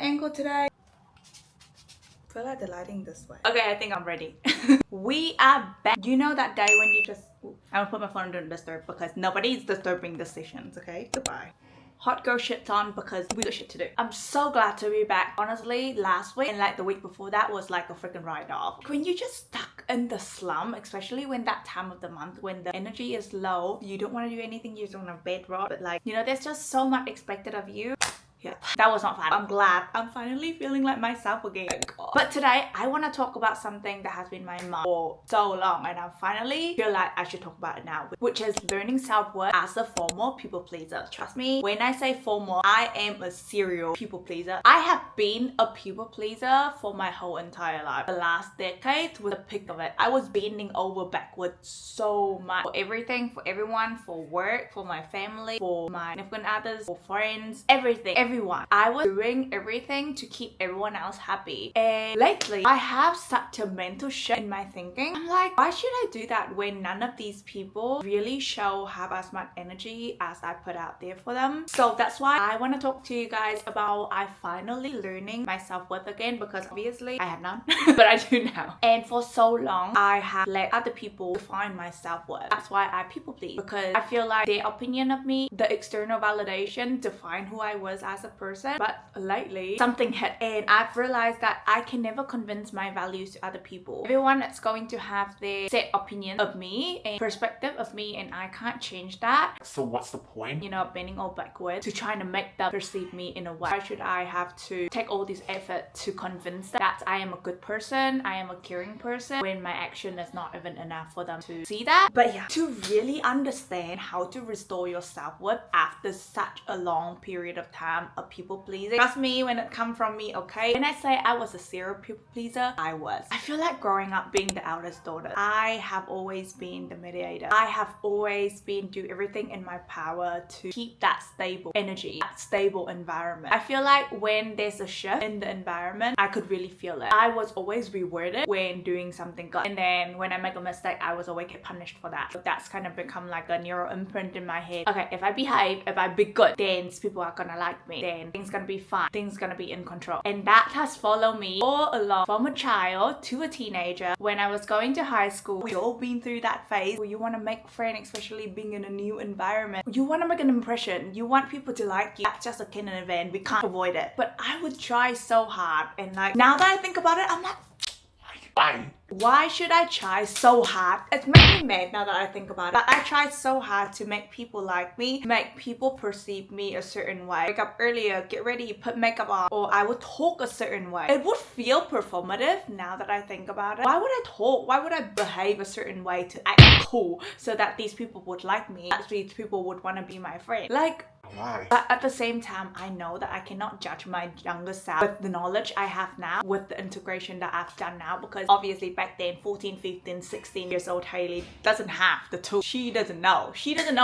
angle today. I feel like the lighting this way. Okay, I think I'm ready. We are back. You know that day when you just... I'm gonna put my phone on don't disturb because nobody's disturbing the sessions, okay? Goodbye. Hot girl shit's on because we got shit to do. I'm so glad to be back. Honestly, last week and like the week before that was like a freaking write-off. When you're just stuck in the slum, especially when that time of the month when the energy is low, you don't want to do anything, you just want to bed rot, but like, you know, there's just so much expected of you. Yeah, that was not fun. I'm glad I'm finally feeling like myself again. Oh, but today I want to talk about something that has been my mind for so long, and I finally feel like I should talk about it now, which is learning self-worth as a former people pleaser. Trust me, when I say former, I am a serial people pleaser. I have been a people pleaser for my whole entire life. The last decade was the peak of it. I was bending over backwards so much for everything, for everyone, for work, for my family, for my significant others, for friends, everything. Everyone. I was doing everything to keep everyone else happy. And lately, I have such a mental shift in my thinking. I'm like, why should I do that when none of these people really have as much energy as I put out there for them? So that's why I want to talk to you guys about I finally learning my self-worth again, because obviously I had none, but I do now. And for so long, I have let other people define my self-worth. That's why I people please, because I feel like their opinion of me, the external validation, define who I was as a person. But lately something hit and I've realized that I can never convince my values to other people. Everyone is going to have their set opinion of me and perspective of me, and I can't change that. So what's the point? You know, bending all backwards to trying to make them perceive me in a way. Why should I have to take all this effort to convince them that I am a good person, I am a caring person, when my action is not even enough for them to see that? But yeah, to really understand how to restore your self-worth after such a long period of time of people pleasing. Trust me when it comes from me, okay? When I say I was a serial people pleaser, I was. I feel like growing up being the eldest daughter, I have always been the mediator. I have always been do everything in my power to keep that stable energy, that stable environment. I feel like when there's a shift in the environment, I could really feel it. I was always rewarded when doing something good, and then when I make a mistake, I was always get punished for that. So that's kind of become like a neural imprint in my head. Okay, if I behave, if I be good, then people are gonna like me, then things gonna be fine, things gonna be in control. And that has followed me all along, from a child to a teenager. When I was going to high school, we all been through that phase where you want to make friends, especially being in a new environment. You want to make an impression, you want people to like you. That's just a canon event, we can't avoid it. But I would try so hard, and like now that I think about it, I'm like, why should I try so hard? It's making me mad now that I think about it. But I tried so hard to make people like me, make people perceive me a certain way. Wake up earlier, get ready, put makeup on, or I would talk a certain way. It would feel performative now that I think about it. Why would I talk? Why would I behave a certain way to act cool so that these people would like me, that these people would want to be my friend? Like, why? But at the same time, I know that I cannot judge my younger self with the knowledge I have now, with the integration that I've done now, because obviously back then 14, 15, 16 years old Hailey doesn't have the tools. She doesn't know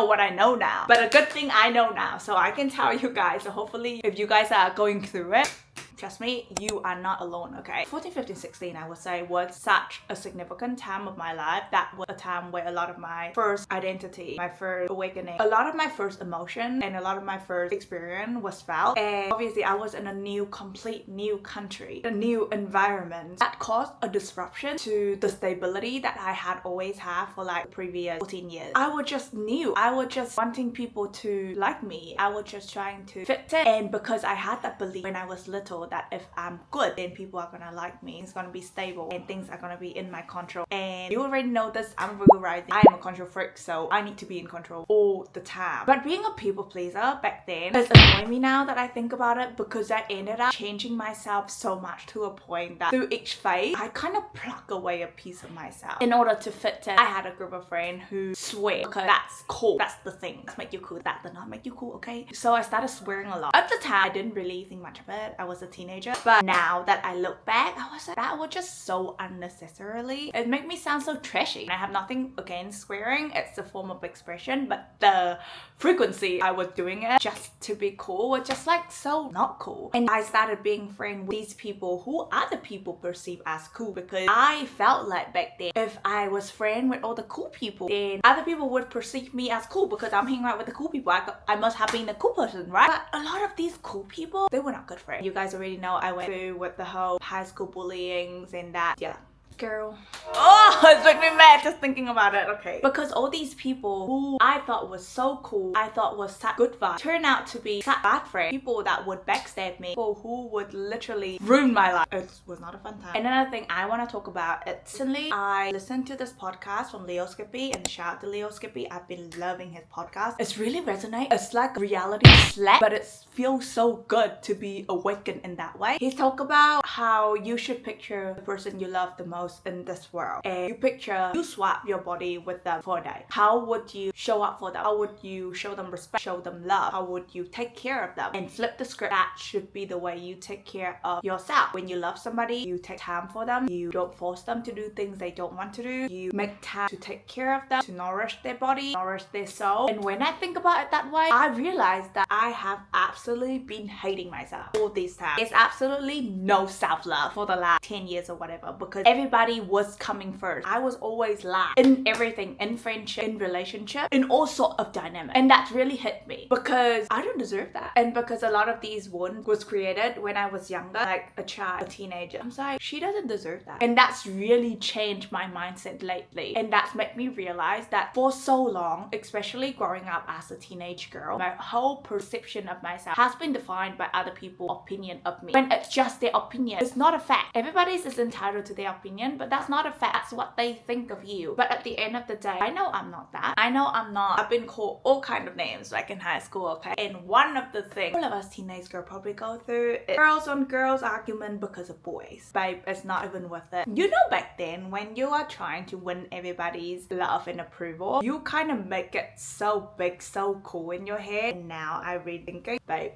what I know now, but a good thing I know now, so I can tell you guys. So hopefully if you guys are going through it, trust me, you are not alone, okay? 14, 15, 16, I would say, was such a significant time of my life. That was a time where a lot of my first identity, my first awakening, a lot of my first emotion, and a lot of my first experience was felt. And obviously, I was in a complete new country, a new environment. That caused a disruption to the stability that I had always had for like the previous 14 years. I was just new. I was just wanting people to like me. I was just trying to fit in. And because I had that belief when I was little, that if I'm good, then people are gonna like me, it's gonna be stable, and things are gonna be in my control. And you already know this, I'm Virgo rising, I am a control freak, so I need to be in control all the time. But being a people pleaser back then is annoying me now that I think about it, because I ended up changing myself so much to a point that through each phase, I kind of pluck away a piece of myself in order to fit in. I had a group of friends who swear, because that's cool, that's the thing, that's make you cool, that does not make you cool, okay? So I started swearing a lot. At the time, I didn't really think much of it. I was a teenager, but now that I look back, I was like, that was just so unnecessarily. It made me sound so trashy. I have nothing against swearing, it's a form of expression, but the frequency I was doing it just to be cool was just like so not cool. And I started being friends with these people who other people perceive as cool, because I felt like back then if I was friends with all the cool people, then other people would perceive me as cool because I'm hanging out with the cool people. I must have been the cool person, right? But a lot of these cool people, they were not good friends. You guys already already know I went through with the whole high school bullyings and that. Yeah. Girl. Oh, it's making me mad just thinking about it. Okay. Because all these people who I thought was so cool, I thought was such good vibes, turn out to be such bad friends. People that would backstab me. People who would literally ruin my life. It was not a fun time. And another thing I want to talk about, recently I listened to this podcast from Leo Skippy, and shout out to Leo Skippy. I've been loving his podcast. It's really resonate. It's like a reality slap, but it feels so good to be awakened in that way. He talked about how you should picture the person you love the most in this world, and you picture you swap your body with them for a day. How would you show up for them? How would you show them respect, show them love? How would you take care of them? And flip the script. That should be the way you take care of yourself. When you love somebody, you take time for them. You don't force them to do things they don't want to do. You make time to take care of them, to nourish their body, nourish their soul. And when I think about it that way, I realize that I have absolutely been hating myself all these times. There's absolutely no self-love for the last 10 years or whatever, because everybody was coming first. I was always last in everything, in friendship, in relationship, in all sort of dynamic. And that really hit me because I don't deserve that. And because a lot of these wounds was created when I was younger, like a child, a teenager. I'm like, she doesn't deserve that. And that's really changed my mindset lately. And that's made me realize that for so long, especially growing up as a teenage girl, my whole perception of myself has been defined by other people's opinion of me. When it's just their opinion, it's not a fact. Everybody is entitled to their opinion, but that's not a fact. That's what they think of you. But at the end of the day, I know I'm not that. I know I'm not. I've been called all kind of names like in high school, okay? And one of the things all of us teenage girls probably go through is girls on girls argument because of boys. Babe, it's not even worth it. You know, back then when you are trying to win everybody's love and approval, you kind of make it so big, so cool in your head. And now I really thinking, babe,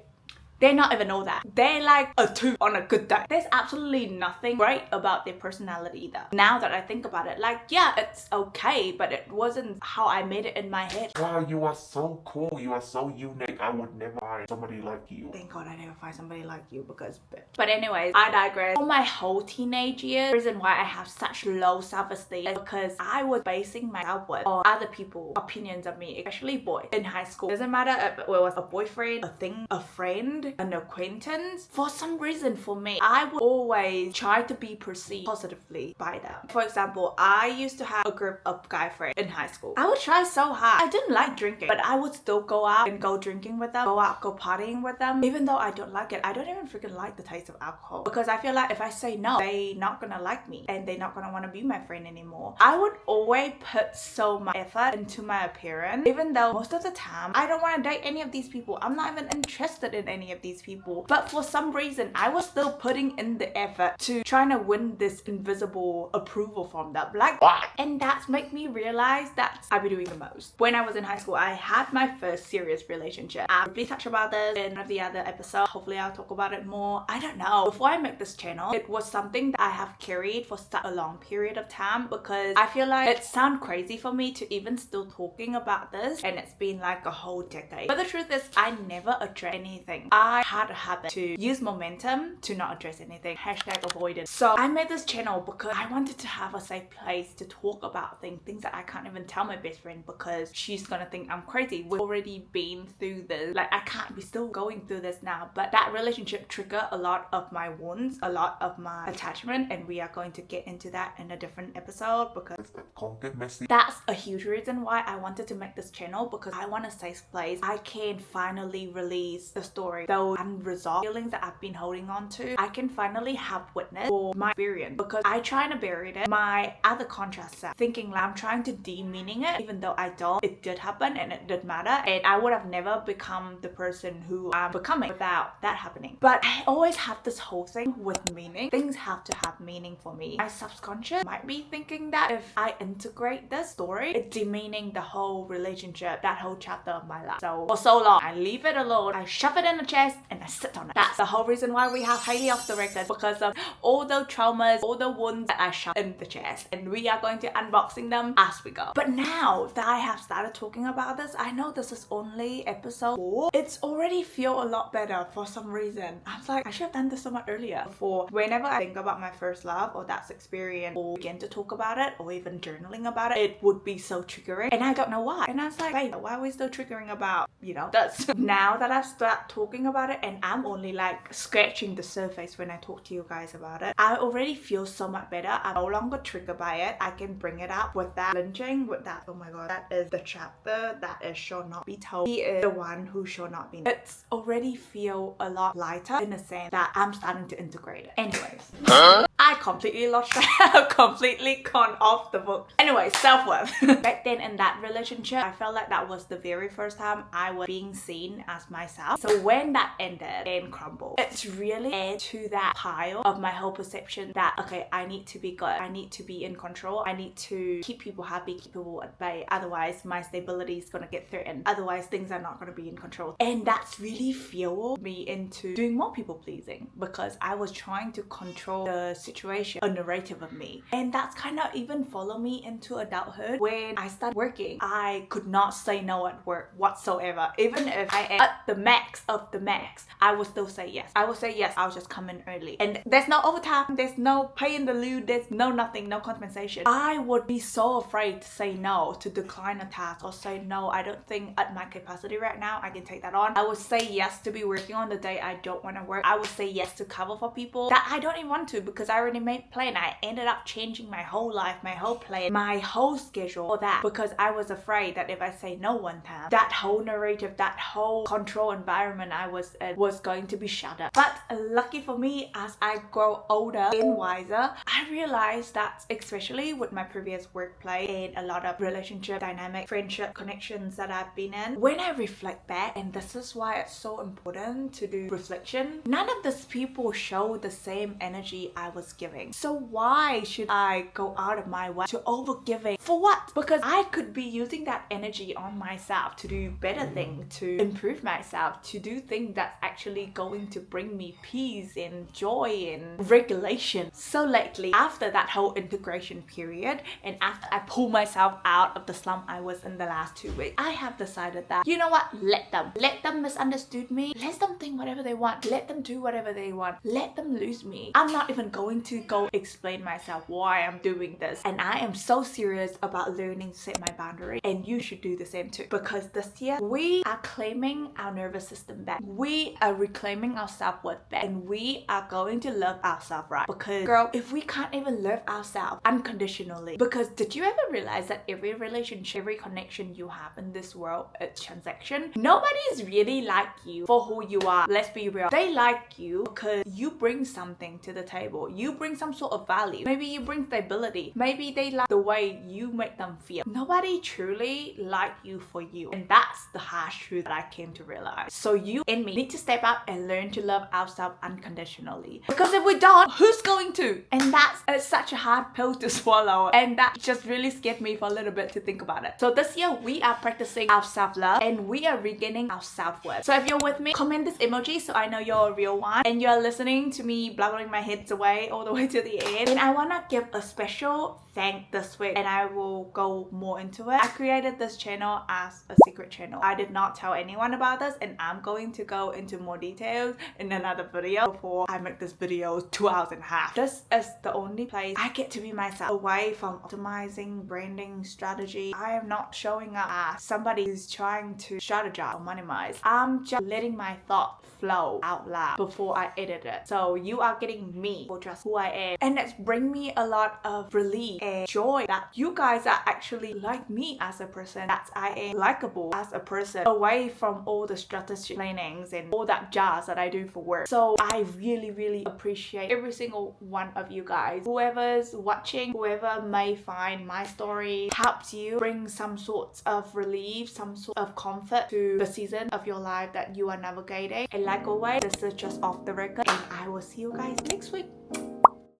they're not even all that. They're like a 2 on a good day. There's absolutely nothing great about their personality either. Now that I think about it, like, yeah, it's okay, but it wasn't how I made it in my head. Wow, you are so cool. You are so unique. I would never find somebody like you. Thank God I never find somebody like you because bitch. But anyways, I digress. For my whole teenage years, the reason why I have such low self-esteem is because I was basing my self-worth on other people's opinions of me, especially boys in high school. Doesn't matter if it was a boyfriend, a thing, a friend, an acquaintance. For some reason, for me, I would always try to be perceived positively by them. For example, I used to have a group of guy friends in high school. I would try so hard. I didn't like drinking, but I would still go out and go drinking with them, go out, go partying with them. Even though I don't like it, I don't even freaking like the taste of alcohol, because I feel like if I say no, they're not gonna like me and they're not gonna want to be my friend anymore. I would always put so much effort into my appearance, even though most of the time I don't want to date any of these people. I'm not even interested in any of these people. But for some reason, I was still putting in the effort to trying to win this invisible approval from them. Like, what? And that's made me realize that I be doing the most. When I was in high school, I had my first serious relationship. I'll be touched about this in one of the other episodes. Hopefully I'll talk about it more. I don't know. Before I make this channel, it was something that I have carried for such a long period of time, because I feel like it sounds crazy for me to even still talking about this, and it's been like a whole decade. But the truth is, I never addressed anything. I had a habit to use momentum to not address anything. Hashtag avoidance. So I made this channel because I wanted to have a safe place to talk about things that I can't even tell my best friend, because she's gonna think I'm crazy. We've already been through this. Like, I can't be still going through this now. But that relationship triggered a lot of my wounds, a lot of my attachment, and we are going to get into that in a different episode, because that's a huge reason why I wanted to make this channel, because I want a safe place I can finally release the story, those unresolved feelings that I've been holding on to. I can finally have witness for my experience, because I try to bury it. My other contrast self thinking like I'm trying to demeaning it, even though I don't. It did happen and it did matter, and I would have never become the person who I'm becoming without that happening. But I always have this whole thing with meaning. Things have to have meaning for me. My subconscious might be thinking that if I integrate this story, it's demeaning the whole relationship, that whole chapter of my life. So for so long, I leave it alone, I shove it in the chest, and I sit on it. That's the whole reason why we have Hailey off the record, because of all the traumas, all the wounds that I shoved in the chest, and we are going to unboxing them as we go. But now that I have started talking about this, I know this is only episode 4. It's already feel a lot better for some reason. I'm like, I should have done this so much earlier. Before, whenever I think about my first love or that's experience, or begin to talk about it, or even journaling about it, it would be so triggering, and I don't know why. And I was like, babe, why are we still triggering about, you know, that's now that I start talking about about it, and I'm only like scratching the surface when I talk to you guys about it, I already feel so much better. I'm no longer triggered by it. I can bring it up with that lynching, with that, oh my god, that is the chapter that is shall not be told. He is the one who shall not be known. It's already feel a lot lighter in the sense that I'm starting to integrate it. Anyways, I completely lost track. I've completely gone off the book. Anyway, self-worth. Back then in that relationship, I felt like that was the very first time I was being seen as myself. So when that ended and crumbled, it's really added to that pile of my whole perception that, okay, I need to be good. I need to be in control. I need to keep people happy, keep people at bay. Otherwise, my stability is gonna get threatened. Otherwise, things are not gonna be in control. And that's really fueled me into doing more people pleasing, because I was trying to control the situation, a narrative of me. And that's kind of even followed me into adulthood. When I started working, I could not say no at work whatsoever. Even if I am at the max of the max, I would still say yes. I would say yes, I'll just come in early. And there's no overtime, there's no pay in the lieu, there's no nothing, no compensation. I would be so afraid to say no, to decline a task, or say no, I don't think at my capacity right now I can take that on. I would say yes to be working on the day I don't want to work. I would say yes to cover for people that I don't even want to, because I already made plan. I ended up changing my whole life, my whole plan, my whole schedule for that, because I was afraid that if I say no one time, that whole narrative, that whole control environment I was in was going to be shattered. But lucky for me, as I grow older and wiser, I realized that, especially with my previous workplace and a lot of relationship dynamic, friendship connections that I've been in, when I reflect back, and this is why it's so important to do reflection, none of these people show the same energy I was giving. So why should I go out of my way to overgiving? For what? Because I could be using that energy on myself to do better things, to improve myself, to do things that's actually going to bring me peace and joy and regulation. So lately, after that whole integration period, and after I pulled myself out of the slump I was in the last 2 weeks, I have decided that, you know what, let them misunderstood me, let them think whatever they want, let them do whatever they want, let them lose me. I'm not even going to go explain myself why I'm doing this, and I am so serious about learning to set my boundary, and you should do the same too, because this year we are claiming our nervous system back, we are reclaiming our self-worth back, and we are going to love ourselves right. Because girl, if we can't even love ourselves unconditionally, because did you ever realize that every relationship, every connection you have in this world, it's transaction. Nobody is really like you for who you are. Let's be real. They like you because you bring something to the table. You bring some sort of value. Maybe you bring stability. Maybe they like the way you make them feel. Nobody truly like you for you. And that's the harsh truth that I came to realize. So you and me need to step up and learn to love ourselves unconditionally. Because if we don't, who's going to? And that's such a hard pill to swallow. And that just really scared me for a little bit to think about it. So this year we are practicing our self-love, and we are regaining our self-worth. So if you're with me, comment this emoji so I know you're a real one, and you're listening to me blabbering my heads away all the way to the end. And I want to give a special thank this week, and I will go more into it. I created this channel as a secret channel. I did not tell anyone about this, and I'm going to go into more details in another video before I make this video 2 hours and a half. This is the only place I get to be myself, away from optimizing branding strategy. I am not showing up as somebody who's trying to strategize or minimize. I'm just letting my thought flow out loud before I edit it. So you are getting me for just who I am, and it's bring me a lot of relief and joy that you guys are actually like me as a person, that I am likable as a person, away from all the strategy plannings and all that jazz that I do for work. So I really appreciate every single one of you guys. Whoever's watching, whoever may find my story helps you bring some sorts of relief, some sort of comfort to the season of your life that you are navigating. And like always, this is just off the record, and I will see you guys next week.